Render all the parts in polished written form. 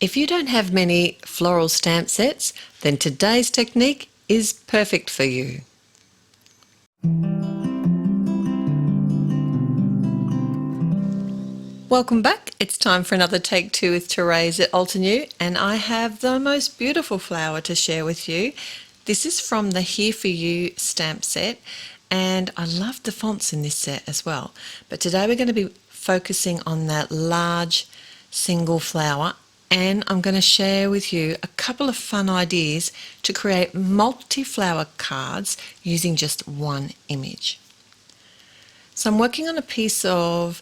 If you don't have many floral stamp sets, then today's technique is perfect for you. Welcome back. It's time for another Take Two with Therese at Altenew, and I have the most beautiful flower to share with you. This is from the Here For You stamp set, and I love the fonts in this set as well. But today we're going to be focusing on that large single flower, and I'm going to share with you a couple of fun ideas to create multi-flower cards using just one image. So I'm working on a piece of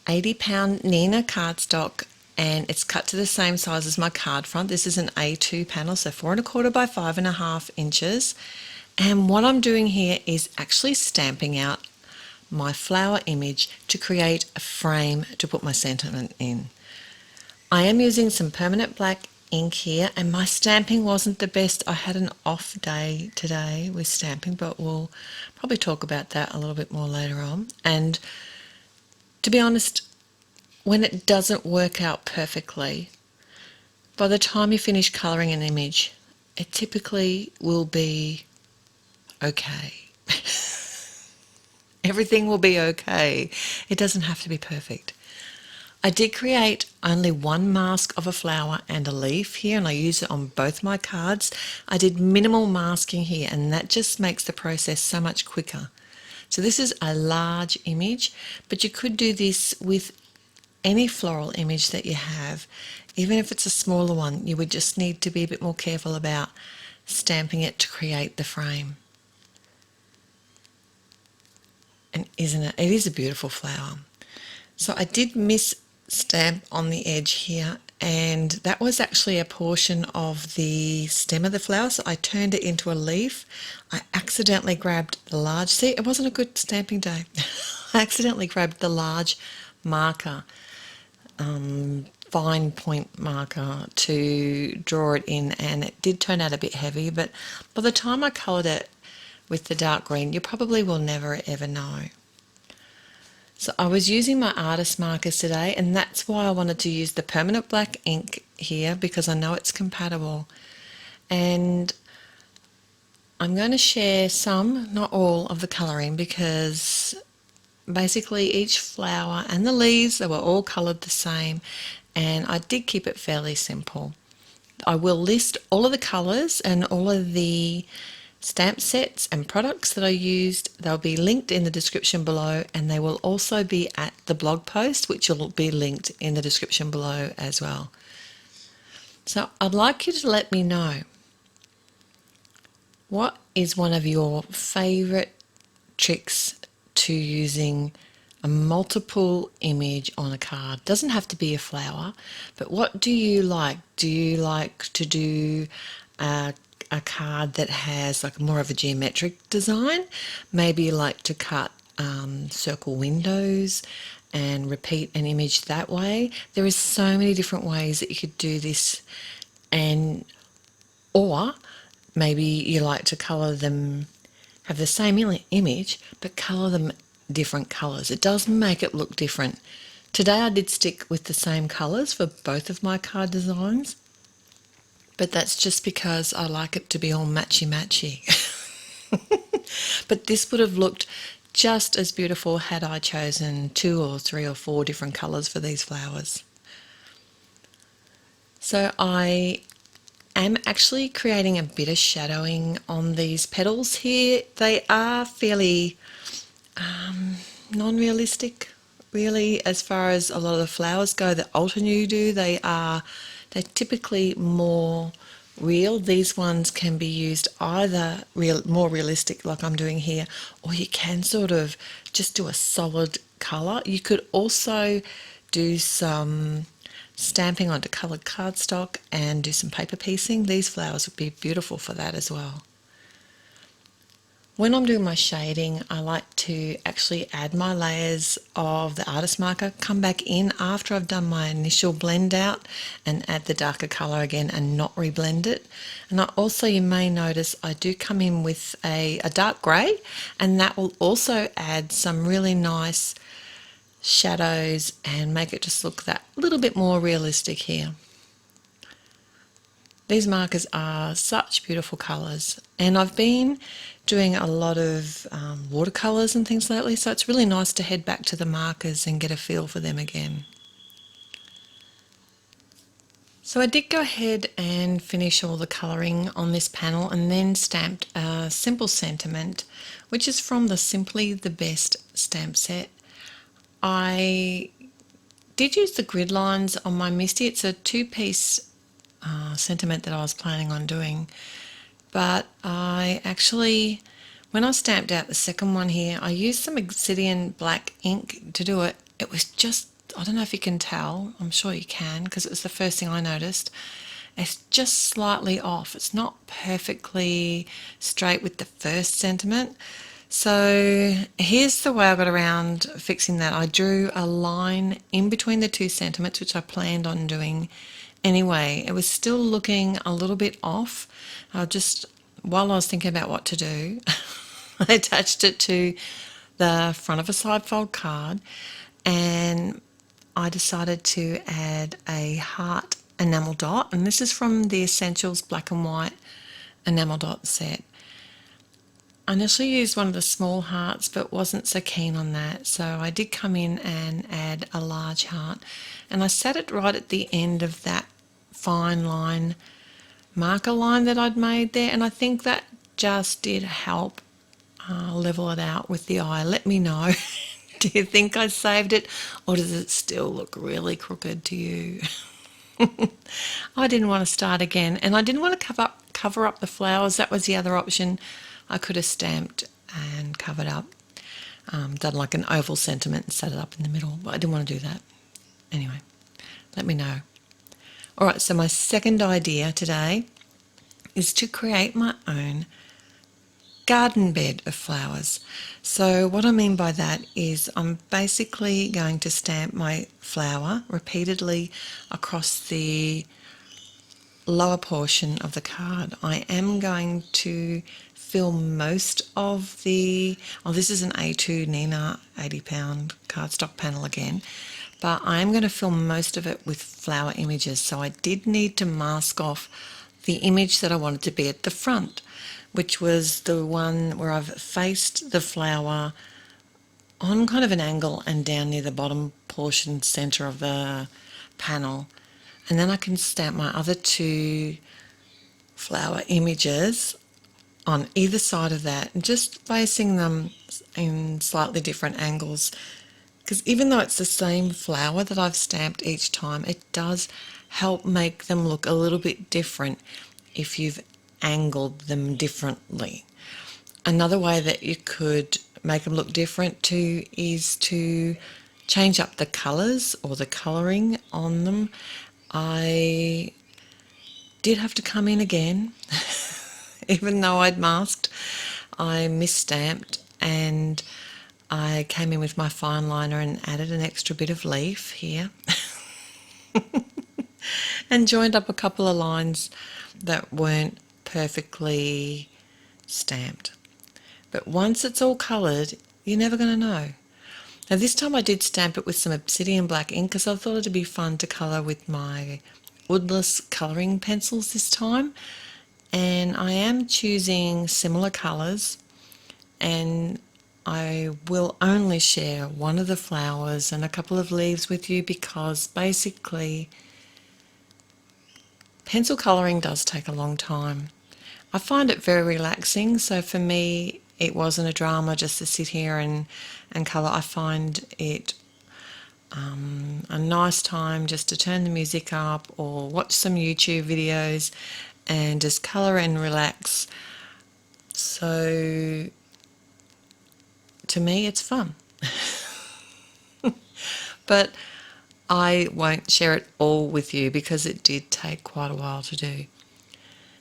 80-pound Nina cardstock, and it's cut to the same size as my card front. This is an A2 panel, so 4 1/4 by 5.5 inches. And what I'm doing here is actually stamping out my flower image to create a frame to put my sentiment in. I am using some permanent black ink here, and my stamping wasn't the best. I had an off day today with stamping, but we'll probably talk about that a little bit more later on. And to be honest, when it doesn't work out perfectly, by the time you finish colouring an image, it typically will be okay. Everything will be okay. It doesn't have to be perfect. I did create only one mask of a flower and a leaf here, and I use it on both my cards. I did minimal masking here, and that just makes the process so much quicker. So this is a large image, but you could do this with any floral image that you have. Even if it's a smaller one, you would just need to be a bit more careful about stamping it to create the frame. And isn't it? It is a beautiful flower. So I did miss stamp on the edge here, and that was actually a portion of the stem of the flower, so I turned it into a leaf. I accidentally grabbed the large, see, it wasn't a good stamping day. I accidentally grabbed the large marker, fine point marker, to draw it in, and it did turn out a bit heavy, but by the time I coloured it with the dark green, you probably will never ever know. So I was using my artist markers today, and that's why I wanted to use the permanent black ink here, because I know it's compatible. And I'm going to share some, not all, of the colouring, because basically each flower and the leaves, they were all coloured the same, and I did keep it fairly simple. I will list all of the colours and all of the stamp sets and products that I used. They'll be linked in the description below, and they will also be at the blog post, which will be linked in the description below as well. So I'd like you to let me know, what is one of your favourite tricks to using a multiple image on a card? Doesn't have to be a flower, but what do you like? Do you like to do a card that has like more of a geometric design? Maybe you like to cut circle windows and repeat an image that way. There is so many different ways that you could do this, or maybe you like to colour them, have the same image but colour them different colours. It does make it look different. Today I did stick with the same colours for both of my card designs, but that's just because I like it to be all matchy-matchy. But this would have looked just as beautiful had I chosen 2 or 3 or 4 different colours for these flowers. So I am actually creating a bit of shadowing on these petals here. They are fairly non-realistic, really, as far as a lot of the flowers go that Altenew do. They're typically more real. These ones can be used either more realistic like I'm doing here, or you can sort of just do a solid colour. You could also do some stamping onto coloured cardstock and do some paper piecing. These flowers would be beautiful for that as well. When I'm doing my shading, I like to actually add my layers of the artist marker, come back in after I've done my initial blend out and add the darker colour again and not reblend it. And I also, you may notice, I do come in with a dark grey, and that will also add some really nice shadows and make it just look that little bit more realistic here. These markers are such beautiful colours, and I've been doing a lot of watercolours and things lately, so it's really nice to head back to the markers and get a feel for them again. So I did go ahead and finish all the colouring on this panel and then stamped a simple sentiment, which is from the Simply the Best stamp set. I did use the grid lines on my Misty. It's a two-piece sentiment that I was planning on doing, but I actually, when I stamped out the second one here, I used some Obsidian black ink to do it. It was just, I don't know if you can tell, I'm sure you can because it was the first thing I noticed. It's just slightly off. It's not perfectly straight with the first sentiment. So here's the way I got around fixing that. I drew a line in between the two sentiments, which I planned on doing anyway. It was still looking a little bit off. While I was thinking about what to do, I attached it to the front of a side fold card, and I decided to add a heart enamel dot, and this is from the Essentials Black and White enamel dot set. I initially used one of the small hearts but wasn't so keen on that, so I did come in and add a large heart, and I set it right at the end of that fine line marker line that I'd made there, and I think that just did help level it out with the eye. Let me know. Do you think I saved it, or does it still look really crooked to you? I didn't want to start again, and I didn't want to cover up the flowers. That was the other option. I could have stamped and covered up, done like an oval sentiment and set it up in the middle, but I didn't want to do that. Anyway, let me know. All right, so my second idea today is to create my own garden bed of flowers. So what I mean by that is I'm basically going to stamp my flower repeatedly across the lower portion of the card. I am going to fill most of the, this is an A2 Nina 80-pound cardstock panel again, but I am going to fill most of it with flower images. So I did need to mask off the image that I wanted to be at the front, which was the one where I've faced the flower on kind of an angle and down near the bottom portion center of the panel. And then I can stamp my other two flower images on either side of that and just placing them in slightly different angles, because even though it's the same flower that I've stamped each time, it does help make them look a little bit different if you've angled them differently. Another way that you could make them look different too is to change up the colours or the colouring on them. I did have to come in again. Even though I'd masked, I misstamped, and I came in with my fine liner and added an extra bit of leaf here and joined up a couple of lines that weren't perfectly stamped. But once it's all coloured, you're never going to know. Now this time I did stamp it with some Obsidian black ink because I thought it'd be fun to colour with my Woodless colouring pencils this time. And I am choosing similar colours, and I will only share one of the flowers and a couple of leaves with you because basically pencil colouring does take a long time. I find it very relaxing, so for me it wasn't a drama just to sit here and colour. I find it a nice time just to turn the music up or watch some YouTube videos and just colour and relax. So to me it's fun. But I won't share it all with you because it did take quite a while to do.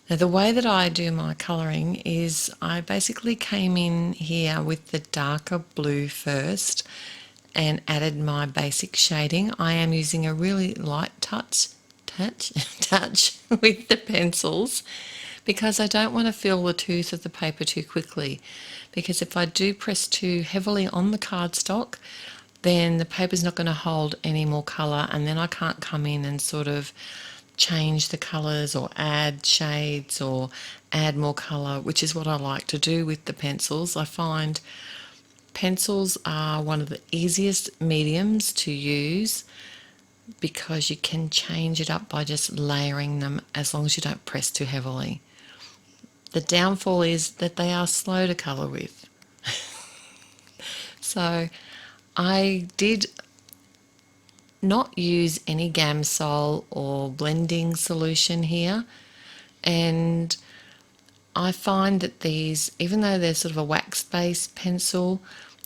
Now the way that I do my colouring is I basically came in here with the darker blue first and added my basic shading. I am using a really light touch with the pencils because I don't want to feel the tooth of the paper too quickly, because if I do press too heavily on the cardstock, then the paper's not going to hold any more colour, and then I can't come in and sort of change the colours or add shades or add more colour, which is what I like to do with the pencils. I find pencils are one of the easiest mediums to use because you can change it up by just layering them as long as you don't press too heavily. The downfall is that they are slow to colour with. So I did not use any Gamsol or blending solution here, and I find that these, even though they're sort of a wax-based pencil,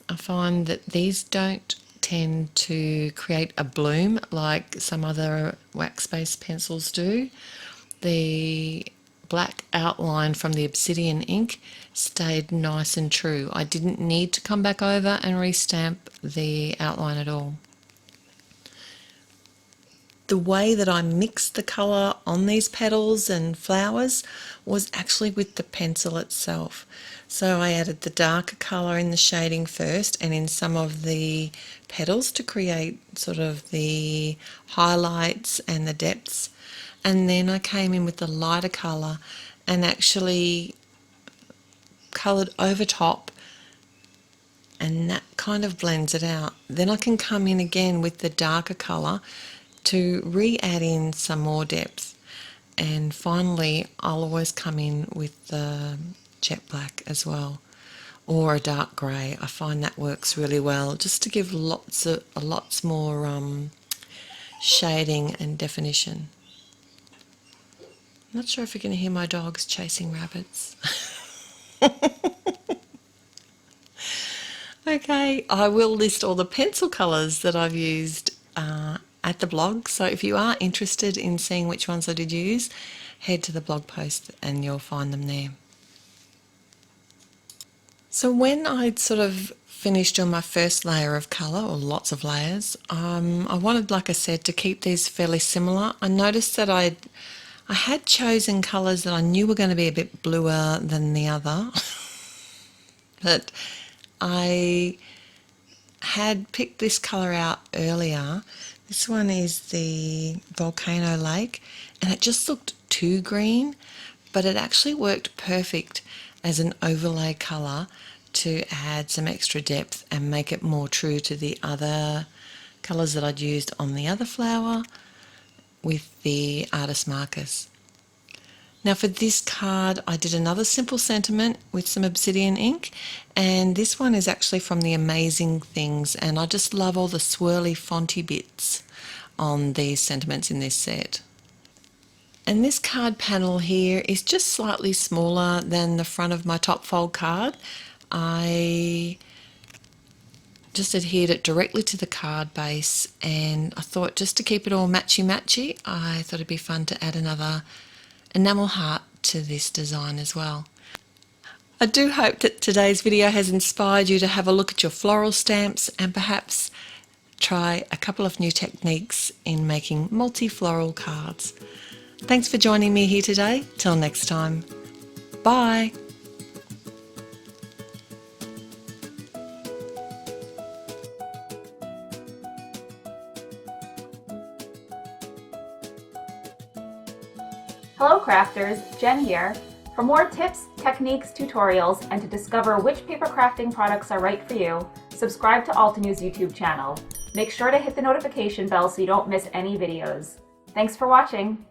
I find that these don't tend to create a bloom like some other wax-based pencils do. The black outline from the Obsidian ink stayed nice and true. I didn't need to come back over and restamp the outline at all. The way that I mixed the colour on these petals and flowers was actually with the pencil itself. So I added the darker colour in the shading first and in some of the petals to create sort of the highlights and the depths. And then I came in with the lighter colour and actually coloured over top, and that kind of blends it out. Then I can come in again with the darker colour to re-add in some more depth, and finally I'll always come in with the jet black as well, or a dark grey. I find that works really well just to give lots more shading and definition. I'm not sure if you can hear my dogs chasing rabbits. Okay, I will list all the pencil colours that I've used at the blog, so if you are interested in seeing which ones I did use, head to the blog post and you'll find them there. So when I'd sort of finished on my first layer of colour, or lots of layers, I wanted, like I said, to keep these fairly similar. I noticed that I had chosen colours that I knew were going to be a bit bluer than the other, but I had picked this colour out earlier. This one is the Volcano Lake, and it just looked too green, but it actually worked perfect as an overlay colour to add some extra depth and make it more true to the other colours that I'd used on the other flower with the Artist Markers. Now for this card I did another simple sentiment with some Obsidian ink, and this one is actually from the Amazing Things, and I just love all the swirly fonty bits on these sentiments in this set. And this card panel here is just slightly smaller than the front of my top fold card. I just adhered it directly to the card base, and I thought just to keep it all matchy-matchy, I thought it'd be fun to add another enamel heart to this design as well. I do hope that today's video has inspired you to have a look at your floral stamps and perhaps try a couple of new techniques in making multi-floral cards. Thanks for joining me here today. Till next time. Bye. Hello crafters, Jen here. For more tips, techniques, tutorials, and to discover which paper crafting products are right for you, subscribe to Altenew's YouTube channel. Make sure to hit the notification bell so you don't miss any videos. Thanks for watching.